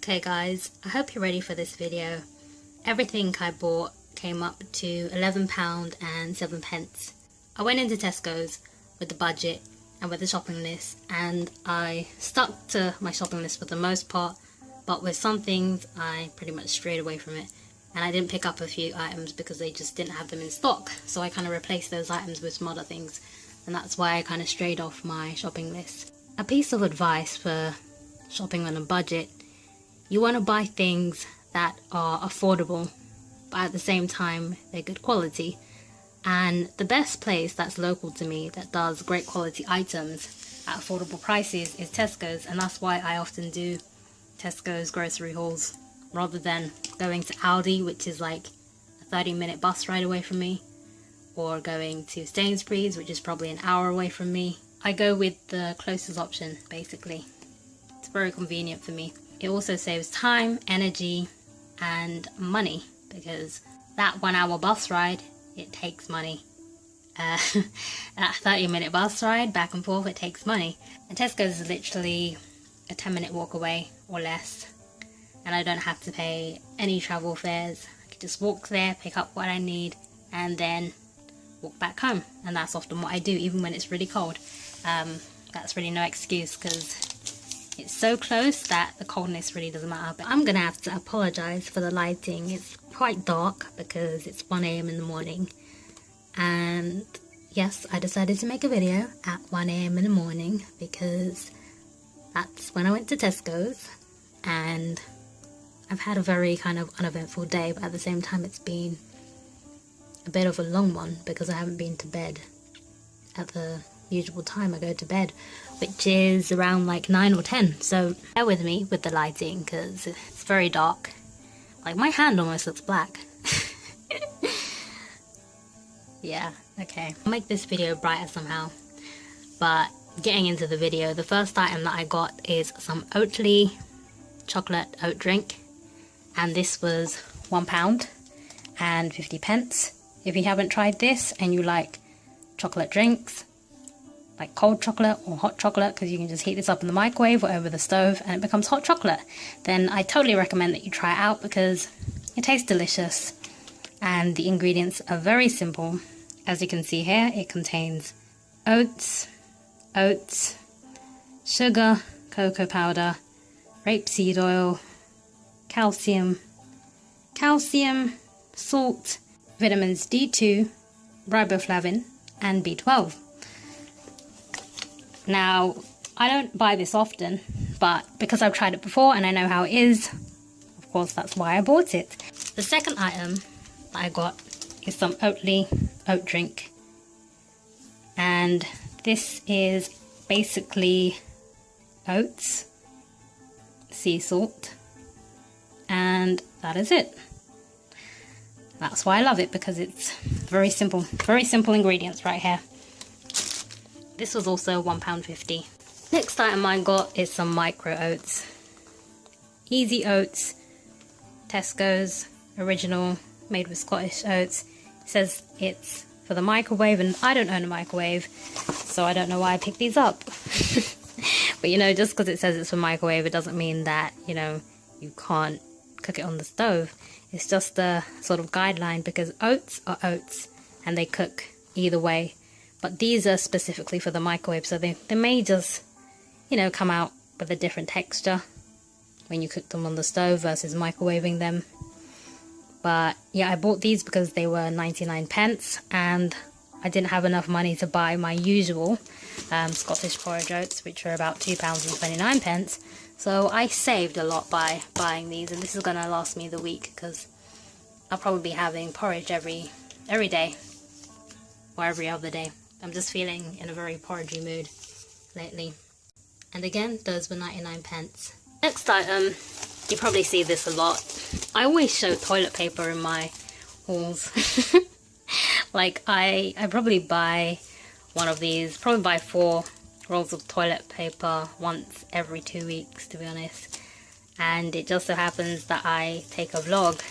Okay guys, I hope you're ready for this video. Everything I bought came up to £11 and 7 pence. I went into Tesco's with the budget and with the shopping list, and I stuck to my shopping list for the most part, but with some things I pretty much strayed away from it, and I didn't pick up a few items because they just didn't have them in stock, so I kind of replaced those items with some other things, and that's why I kind of strayed off my shopping list. A piece of advice for shopping on a budget: you want to buy things that are affordable, but at the same time they're good quality. And the best place that's local to me that does great quality items at affordable prices is Tesco's, and that's why I often do Tesco's grocery hauls rather than going to Aldi, which is like a 30-minute bus ride away from me, or going to Sainsbury's, which is probably an hour away from me. I go with the closest option basically. It's very convenient for me. It also saves time, energy and money, because that 1 hour bus ride, it takes money. That 30-minute bus ride back and forth, it takes money. And Tesco's is literally a 10-minute walk away or less, and I don't have to pay any travel fares. I can just walk there, pick up what I need, and then walk back home. And that's often what I do, even when it's really cold. That's really no excuse, because it's so close that the coldness really doesn't matter. But I'm gonna have to apologize for the lighting. It's quite dark because it's 1 AM in the morning, and yes, I decided to make a video at 1 AM in the morning because that's when I went to Tesco's, and I've had a very kind of uneventful day, but at the same time it's been a bit of a long one because I haven't been to bed at the usual time I go to bed, which is around like 9 or 10, so bear with me with the lighting because it's very dark. Like, my hand almost looks black. Yeah, okay, I'll make this video brighter somehow. But getting into the video, the first item that I got is some Oatly chocolate oat drink, and this was £1 and 50 pence. If you haven't tried this and you like chocolate drinks, like cold chocolate or hot chocolate, because you can just heat this up in the microwave or over the stove and it becomes hot chocolate, then I totally recommend that you try it out because it tastes delicious and the ingredients are very simple. As you can see here, it contains oats, sugar, cocoa powder, rapeseed oil, calcium, salt, vitamins D2, riboflavin and B12. Now, I don't buy this often, but because I've tried it before and I know how it is, of course that's why I bought it. The second item that I got is some Oatly oat drink, and this is basically oats, sea salt, and that is it. That's why I love it, because it's very simple ingredients right here. This was also £1.50. Next item I got is some micro oats. Easy oats, Tesco's original, made with Scottish oats. It says it's for the microwave, and I don't own a microwave, so I don't know why I picked these up. But you know, just because it says it's for microwave, it doesn't mean that, you know, you can't cook it on the stove. It's just a sort of guideline, because oats are oats and they cook either way. But these are specifically for the microwave, so they may just, you know, come out with a different texture when you cook them on the stove versus microwaving them. But yeah, I bought these because they were 99 pence and I didn't have enough money to buy my usual Scottish porridge oats, which are about £2 and 29 pence. So I saved a lot by buying these, and this is going to last me the week because I'll probably be having porridge every day or every other day. I'm just feeling in a very porridgey mood lately. And again, those were 99 pence. Next item, you probably see this a lot. I always show toilet paper in my hauls. Like, I probably buy one of these, probably buy 4 rolls of toilet paper once every 2 weeks, to be honest. And it just so happens that I take a vlog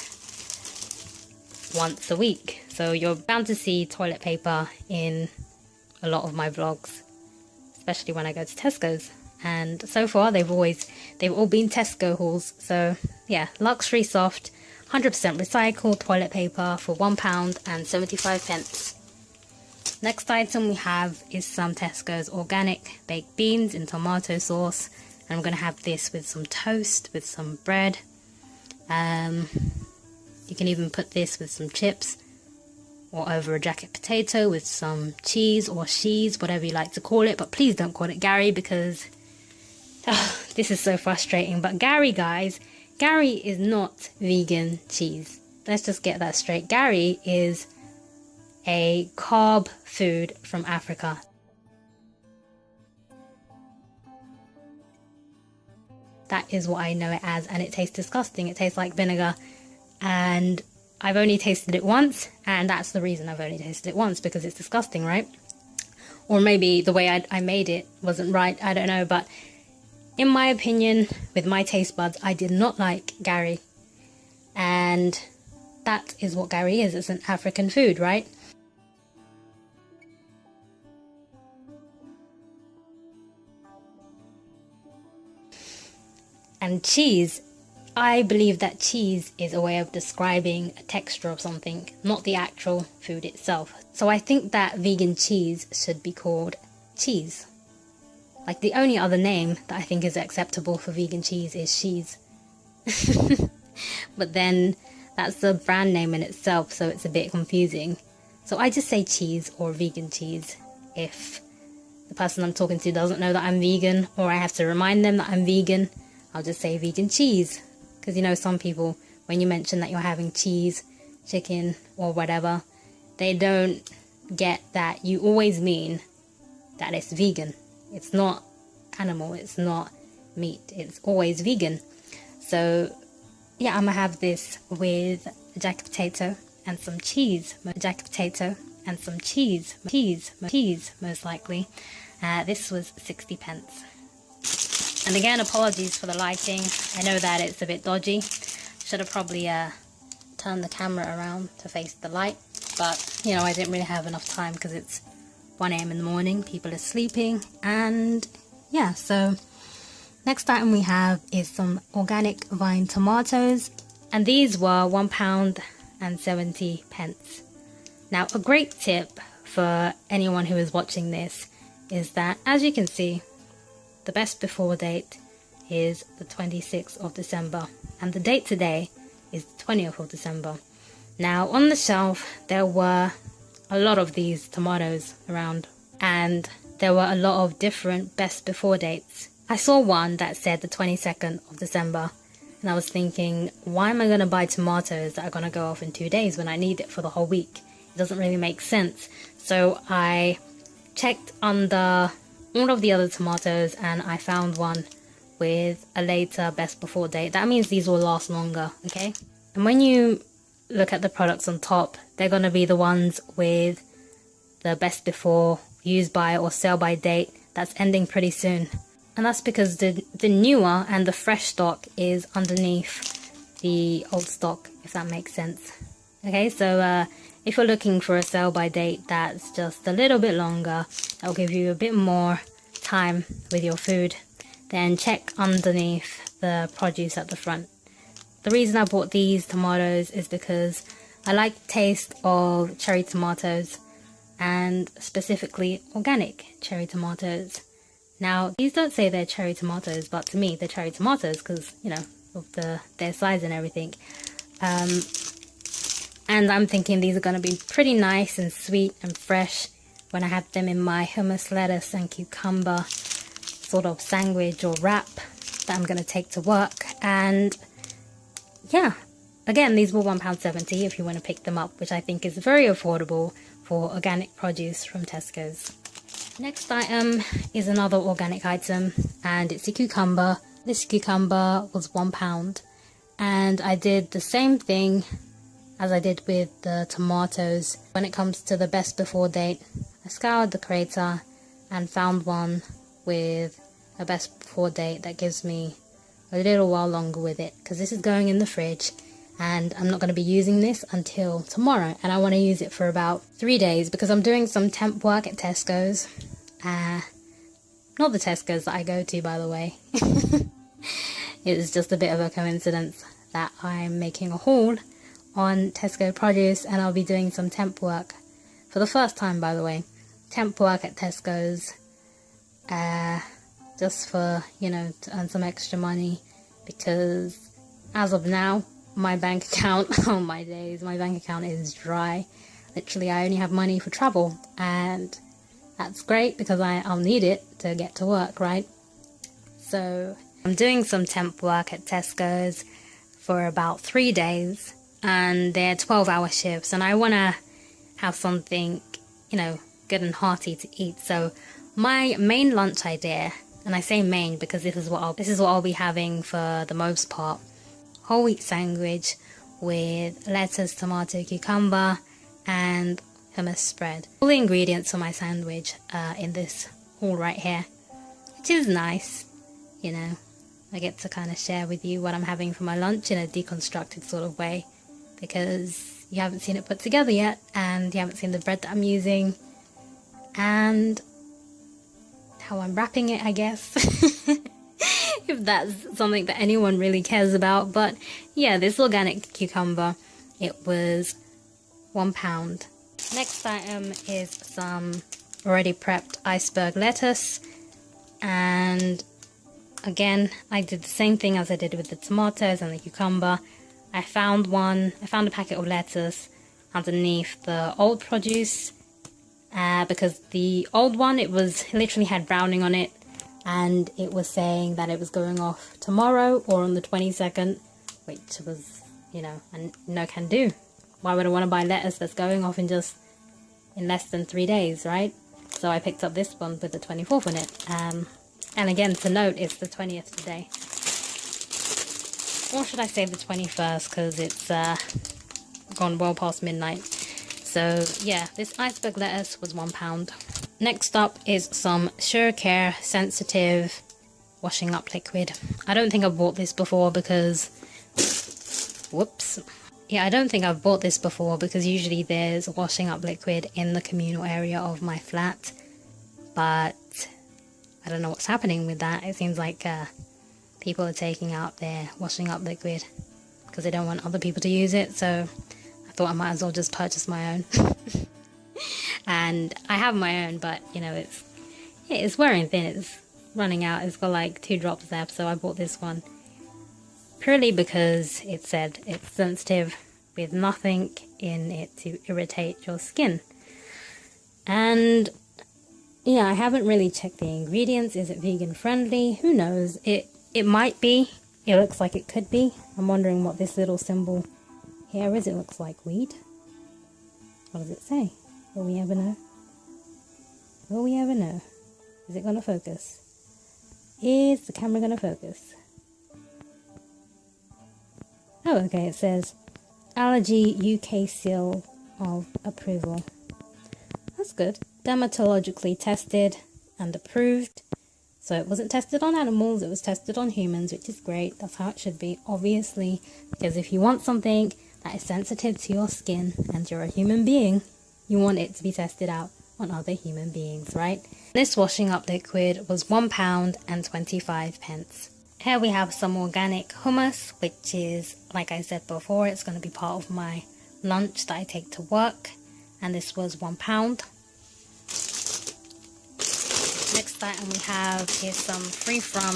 once a week. So you're bound to see toilet paper in a lot of my vlogs, especially when I go to Tesco's. and so far they've all been Tesco hauls. So yeah, luxury soft 100% recycled toilet paper for £1.75. Next item we have is some Tesco's organic baked beans in tomato sauce, and I'm going to have this with some toast, with some bread. You can even put this with some chips, or over a jacket potato with some cheese or cheese, whatever you like to call it. But please don't call it Gary, because this is so frustrating. But Gary, guys, Gary is not vegan cheese. Let's just get that straight. Gary is a carb food from Africa. That is what I know it as, and it tastes disgusting. It tastes like vinegar, and I've only tasted it once, and that's the reason I've only tasted it once, because it's disgusting, right? Or maybe the way I made it wasn't right, I don't know, but in my opinion, with my taste buds, I did not like Gary. And that is what Gary is. It's an African food, right? And cheese, I believe that cheese is a way of describing a texture of something, not the actual food itself. So I think that vegan cheese should be called cheese. Like, the only other name that I think is acceptable for vegan cheese is cheese. But then that's the brand name in itself, so it's a bit confusing. So I just say cheese or vegan cheese if the person I'm talking to doesn't know that I'm vegan, or I have to remind them that I'm vegan. I'll just say vegan cheese. Because, you know, some people, when you mention that you're having cheese, chicken, or whatever, they don't get that you always mean that it's vegan. It's not animal, it's not meat, it's always vegan. So, yeah, I'm gonna have this with a jacket potato and some cheese. A jacket potato and some cheese, most likely. This was 60p. And again, apologies for the lighting. I know that it's a bit dodgy. Should have probably turned the camera around to face the light. But, you know, I didn't really have enough time because it's 1 AM in the morning. People are sleeping. And, yeah, so next item we have is some organic vine tomatoes. And these were £1.70. Now, a great tip for anyone who is watching this is that, as you can see, the best before date is the 26th of December, and the date today is the 20th of December. Now, on the shelf, there were a lot of these tomatoes around, and there were a lot of different best before dates. I saw one that said the 22nd of December, and I was thinking, why am I going to buy tomatoes that are going to go off in 2 days when I need it for the whole week? It doesn't really make sense. So I checked under all of the other tomatoes, and I found one with a later best before date. That means these will last longer, okay? And when you look at the products on top, they're going to be the ones with the best before, use by, or sell by date that's ending pretty soon. And that's because the newer and the fresh stock is underneath the old stock, if that makes sense. Okay, so if you're looking for a sell by date that's just a little bit longer, that will give you a bit more time with your food, then check underneath the produce at the front. The reason I bought these tomatoes is because I like the taste of cherry tomatoes, and specifically organic cherry tomatoes. Now, these don't say they're cherry tomatoes, but to me they're cherry tomatoes because, you know, of their size and everything. And I'm thinking these are going to be pretty nice and sweet and fresh when I have them in my hummus, lettuce and cucumber sort of sandwich or wrap that I'm going to take to work. And yeah, again, these were £1.70 if you want to pick them up, which I think is very affordable for organic produce from Tesco's. Next item is another organic item, and it's a cucumber. This cucumber was £1, and I did the same thing as I did with the tomatoes. When it comes to the best before date, I scoured the crater and found one with a best before date that gives me a little while longer with it, because this is going in the fridge and I'm not going to be using this until tomorrow, and I want to use it for about 3 days because I'm doing some temp work at Tesco's. Not the Tesco's that I go to, by the way. It's just a bit of a coincidence that I'm making a haul on Tesco produce, and I'll be doing some temp work for the first time, by the way. Temp work at Tesco's, just for, you know, to earn some extra money, because as of now, my bank account, oh my days, my bank account is dry. Literally, I only have money for travel, and that's great because I'll need it to get to work, right? So I'm doing some temp work at Tesco's for about 3 days, and they're 12-hour shifts, and I want to have something, you know, good and hearty to eat. So my main lunch idea, and I say main because this is what I'll be having for the most part, whole wheat sandwich with lettuce, tomato, cucumber, and hummus spread. All the ingredients for my sandwich in this haul right here, which is nice, you know. I get to kind of share with you what I'm having for my lunch in a deconstructed sort of way, because you haven't seen it put together yet, and you haven't seen the bread that I'm using, and how I'm wrapping it, I guess. If that's something that anyone really cares about. But yeah, this organic cucumber, it was £1. Next item is some already prepped iceberg lettuce, and again, I did the same thing as I did with the tomatoes and the cucumber. I found a packet of lettuce underneath the old produce, because the old one, it literally had browning on it, and it was saying that it was going off tomorrow or on the 22nd, which was, you know, no can do. Why would I want to buy lettuce that's going off in less than 3 days, right? So I picked up this one with the 24th on it. And again, to note, it's the 20th today. Or should I say the 21st, because it's gone well past midnight. So yeah, this iceberg lettuce was £1. Next up is some Surecare Sensitive Washing Up Liquid. I don't think I've bought this before because... whoops. Yeah, I don't think I've bought this before because usually there's washing up liquid in the communal area of my flat. But I don't know what's happening with that. It seems like people are taking out their washing up liquid because they don't want other people to use it. So I thought I might as well just purchase my own. And I have my own, but you know, it's wearing thin. It's running out. It's got like 2 drops left, so I bought this one purely because it said it's sensitive with nothing in it to irritate your skin. And yeah, I haven't really checked the ingredients. Is it vegan friendly? Who knows? It might be. It looks like it could be. I'm wondering what this little symbol here is. It looks like weed. What does it say? Will we ever know? Will we ever know? Is it going to focus? Is the camera going to focus? Oh, okay. It says Allergy UK Seal of Approval. That's good. Dermatologically tested and approved. So it wasn't tested on animals, it was tested on humans, which is great. That's how it should be, obviously, because if you want something that is sensitive to your skin and you're a human being, you want it to be tested out on other human beings, right? This washing up liquid was £1 and 25 pence. Here we have some organic hummus, which is, like I said before, it's going to be part of my lunch that I take to work, and this was £1. Next item we have is some free from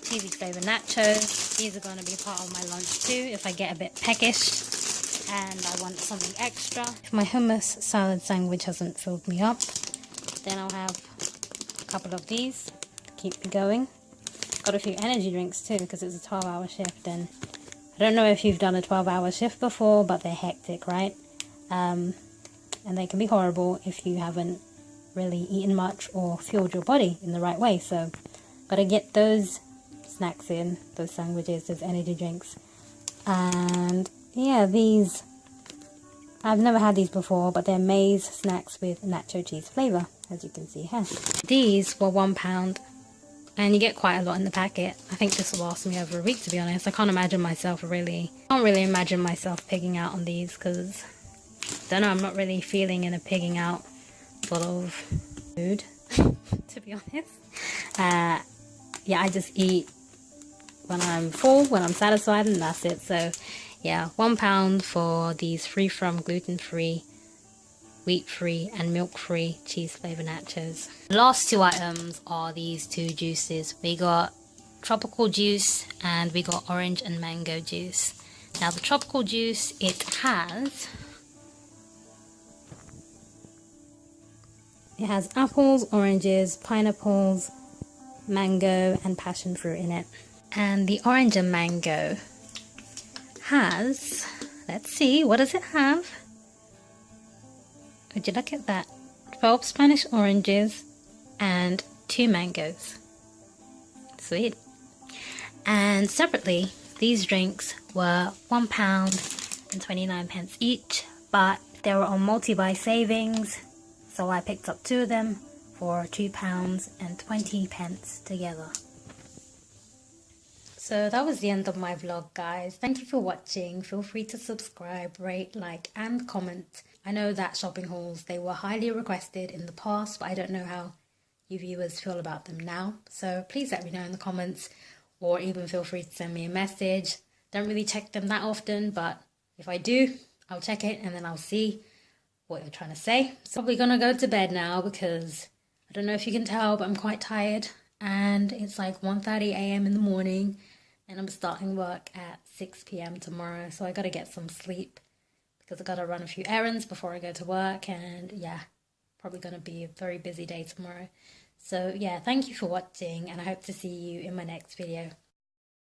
cheesy flavor nachos. These are going to be part of my lunch too if I get a bit peckish and I want something extra. If my hummus salad sandwich hasn't filled me up, then I'll have a couple of these to keep me going. Got a few energy drinks too because it's a 12-hour shift, and I don't know if you've done a 12-hour shift before, but they're hectic, right? And they can be horrible if you haven't really eaten much or fueled your body in the right way. So gotta get those snacks in, those sandwiches, those energy drinks. And yeah, these, I've never had these before, but they're maize snacks with nacho cheese flavor, as you can see here. These were £1, and you get quite a lot in the packet. I think this will last me over a week, to be honest. I can't imagine myself pigging out on these, because I don't know, I'm not really feeling in a pigging out sort of mood, to be honest. Yeah, I just eat when I'm full, when I'm satisfied, and that's it. So yeah, £1 for these free from gluten-free, wheat-free and milk-free cheese flavor nachos. The last two items are these two juices. We got tropical juice and we got orange and mango juice. Now the tropical juice, it has apples, oranges, pineapples, mango and passion fruit in it. And the orange and mango has, let's see, what does it have? Would you look at that? 12 Spanish oranges and 2 mangoes. Sweet. And separately, these drinks were £1.29 each, but they were on multi-buy savings, so I picked up 2 of them for £2.20 together. So that was the end of my vlog, guys. Thank you for watching. Feel free to subscribe, rate, like and comment. I know that shopping hauls, they were highly requested in the past, but I don't know how you viewers feel about them now. So please let me know in the comments, or even feel free to send me a message. Don't really check them that often, but if I do, I'll check it and then I'll see what you're trying to say. So we're gonna go to bed now because I don't know if you can tell, but I'm quite tired. And it's like 1:30 a.m. in the morning and I'm starting work at 6 p.m. tomorrow. So I gotta get some sleep because I gotta run a few errands before I go to work, and yeah, probably gonna be a very busy day tomorrow. So yeah, thank you for watching and I hope to see you in my next video.